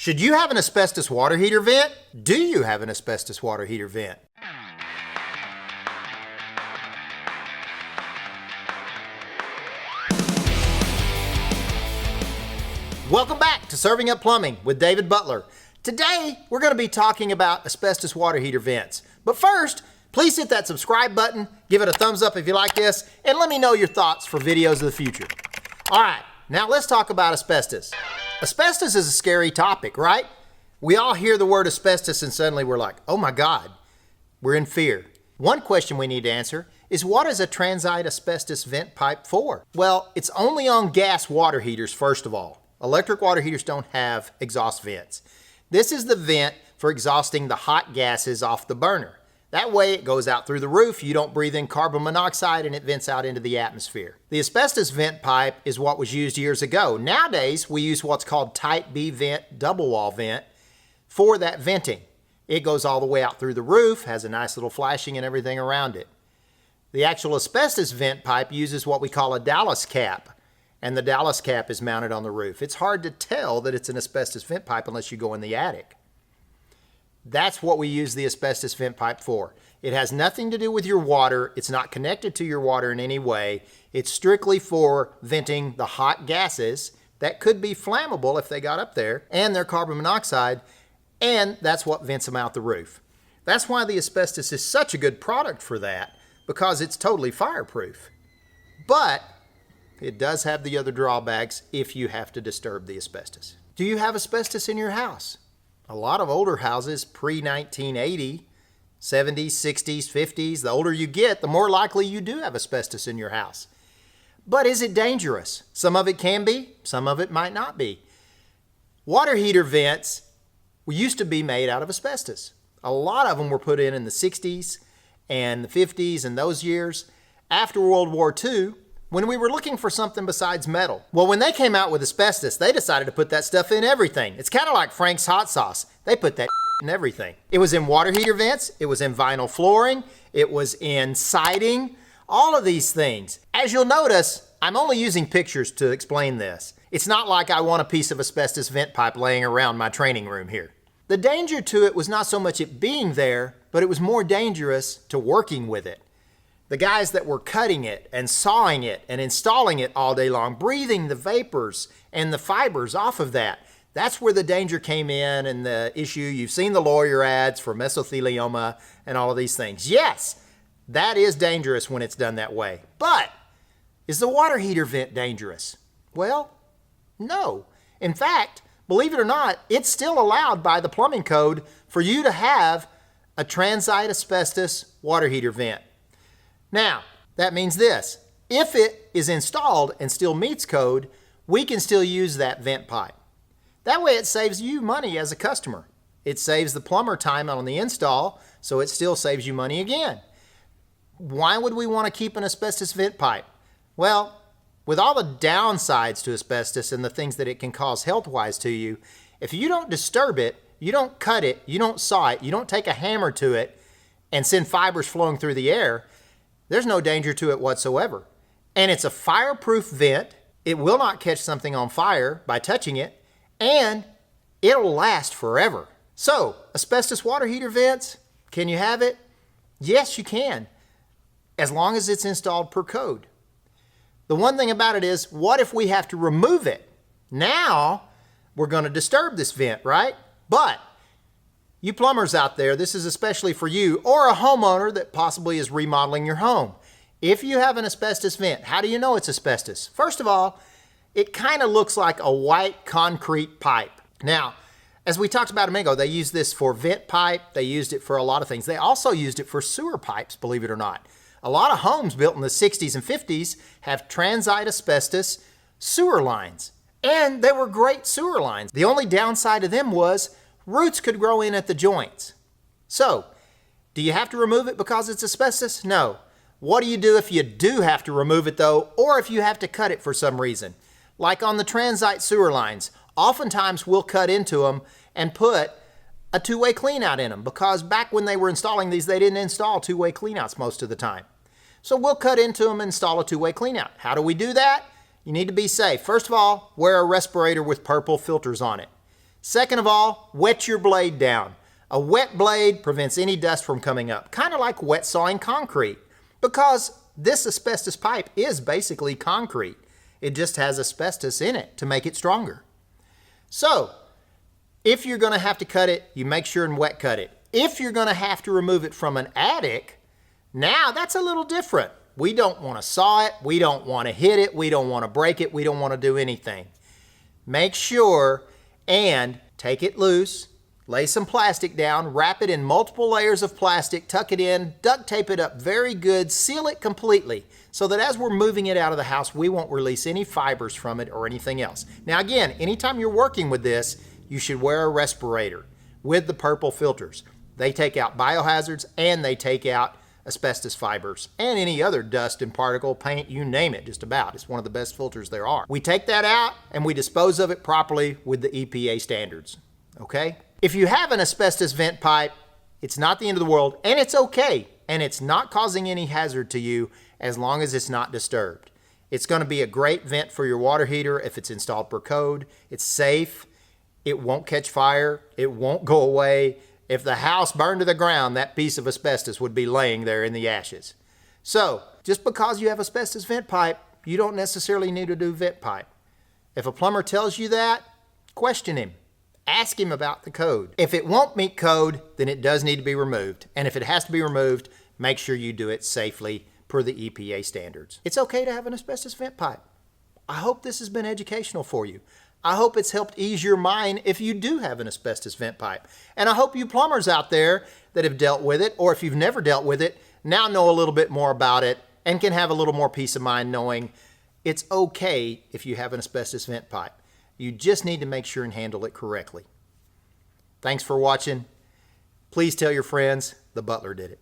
Should you have an asbestos water heater vent? Do you have an asbestos water heater vent? Welcome back to Serving Up Plumbing with David Butler. Today, we're going to be talking about asbestos water heater vents. But first, please hit that subscribe button, give it a thumbs up if you like this, and let me know your thoughts for videos of the future. All right, now let's talk about asbestos. Asbestos is a scary topic, right? We all hear the word asbestos and suddenly we're like, oh my God, we're in fear. One question we need to answer is, what is a Transite asbestos vent pipe for? Well, it's only on gas water heaters, first of all. Electric water heaters don't have exhaust vents. This is the vent for exhausting the hot gases off the burner. That way it goes out through the roof, you don't breathe in carbon monoxide, and it vents out into the atmosphere. The asbestos vent pipe is what was used years ago. Nowadays, we use what's called Type B vent, double wall vent, for that venting. It goes all the way out through the roof, has a nice little flashing and everything around it. The actual asbestos vent pipe uses what we call a Dallas cap, and the Dallas cap is mounted on the roof. It's hard to tell that it's an asbestos vent pipe unless you go in the attic. That's what we use the asbestos vent pipe for. It has nothing to do with your water. It's not connected to your water in any way. It's strictly for venting the hot gases that could be flammable if they got up there, and their carbon monoxide, and that's what vents them out the roof. That's why the asbestos is such a good product for that, because it's totally fireproof. But it does have the other drawbacks if you have to disturb the asbestos. Do you have asbestos in your house? A lot of older houses, pre-1980, 70s, 60s, 50s, the older you get, the more likely you do have asbestos in your house. But is it dangerous? Some of it can be, some of it might not be. Water heater vents used to be made out of asbestos. A lot of them were put in the 60s and the 50s and those years after World War II, when we were looking for something besides metal. Well, when they came out with asbestos, they decided to put that stuff in everything. It's kind of like Frank's hot sauce. They put that in everything. It was in water heater vents, it was in vinyl flooring, it was in siding, all of these things. As you'll notice, I'm only using pictures to explain this. It's not like I want a piece of asbestos vent pipe laying around my training room here. The danger to it was not so much it being there, but it was more dangerous to working with it. The guys that were cutting it and sawing it and installing it all day long, breathing the vapors and the fibers off of that, that's where the danger came in and the issue. You've seen the lawyer ads for mesothelioma and all of these things. Yes, that is dangerous when it's done that way. But is the water heater vent dangerous? Well, no. In fact, believe it or not, it's still allowed by the plumbing code for you to have a Transite asbestos water heater vent. Now, that means this: if it is installed and still meets code, we can still use that vent pipe. That way it saves you money as a customer. It saves the plumber time on the install, so it still saves you money again. Why would we want to keep an asbestos vent pipe? Well, with all the downsides to asbestos and the things that it can cause health-wise to you, if you don't disturb it, you don't cut it, you don't saw it, you don't take a hammer to it and send fibers flowing through the air, there's no danger to it whatsoever. And it's a fireproof vent. It will not catch something on fire by touching it, and it'll last forever. So, asbestos water heater vents, can you have it? Yes, you can, as long as it's installed per code. The one thing about it is, what if we have to remove it? Now, we're going to disturb this vent, right? But you plumbers out there, this is especially for you, or a homeowner that possibly is remodeling your home. If you have an asbestos vent, how do you know it's asbestos? First of all, it kind of looks like a white concrete pipe. Now, as we talked about a minute ago, they use this for vent pipe. They used it for a lot of things. They also used it for sewer pipes, believe it or not. A lot of homes built in the 60s and 50s have Transite asbestos sewer lines. And they were great sewer lines. The only downside to them was roots could grow in at the joints. So, do you have to remove it because it's asbestos? No. What do you do if you do have to remove it though, or if you have to cut it for some reason? Like on the Transite sewer lines, oftentimes we'll cut into them and put a two-way cleanout in them, because back when they were installing these, they didn't install two-way cleanouts most of the time. So we'll cut into them and install a two-way cleanout. How do we do that? You need to be safe. First of all, wear a respirator with purple filters on it. Second of all, wet your blade down. A wet blade prevents any dust from coming up, kind of like wet sawing concrete, because this asbestos pipe is basically concrete. It just has asbestos in it to make it stronger. So, if you're going to have to cut it, you make sure and wet cut it. If you're going to have to remove it from an attic, now that's a little different. We don't want to saw it, we don't want to hit it, we don't want to break it, we don't want to do anything. Make sure and take it loose, lay some plastic down, wrap it in multiple layers of plastic, tuck it in, duct tape it up very good, seal it completely so that as we're moving it out of the house, we won't release any fibers from it or anything else. Now again, anytime you're working with this, you should wear a respirator with the purple filters. They take out biohazards and they take out asbestos fibers and any other dust and particle, paint, you name it, just about. It's one of the best filters there are. We take that out and we dispose of it properly with the EPA standards, okay? If you have an asbestos vent pipe, it's not the end of the world and it's okay. And it's not causing any hazard to you as long as it's not disturbed. It's gonna be a great vent for your water heater if it's installed per code. It's safe, it won't catch fire, it won't go away. If the house burned to the ground, that piece of asbestos would be laying there in the ashes. So, just because you have asbestos vent pipe, you don't necessarily need to do vent pipe. If a plumber tells you that, question him. Ask him about the code. If it won't meet code, then it does need to be removed. And if it has to be removed, make sure you do it safely per the EPA standards. It's okay to have an asbestos vent pipe. I hope this has been educational for you. I hope it's helped ease your mind if you do have an asbestos vent pipe. And I hope you plumbers out there that have dealt with it, or if you've never dealt with it, now know a little bit more about it and can have a little more peace of mind knowing it's okay if you have an asbestos vent pipe. You just need to make sure and handle it correctly. Thanks for watching. Please tell your friends the Butler did it.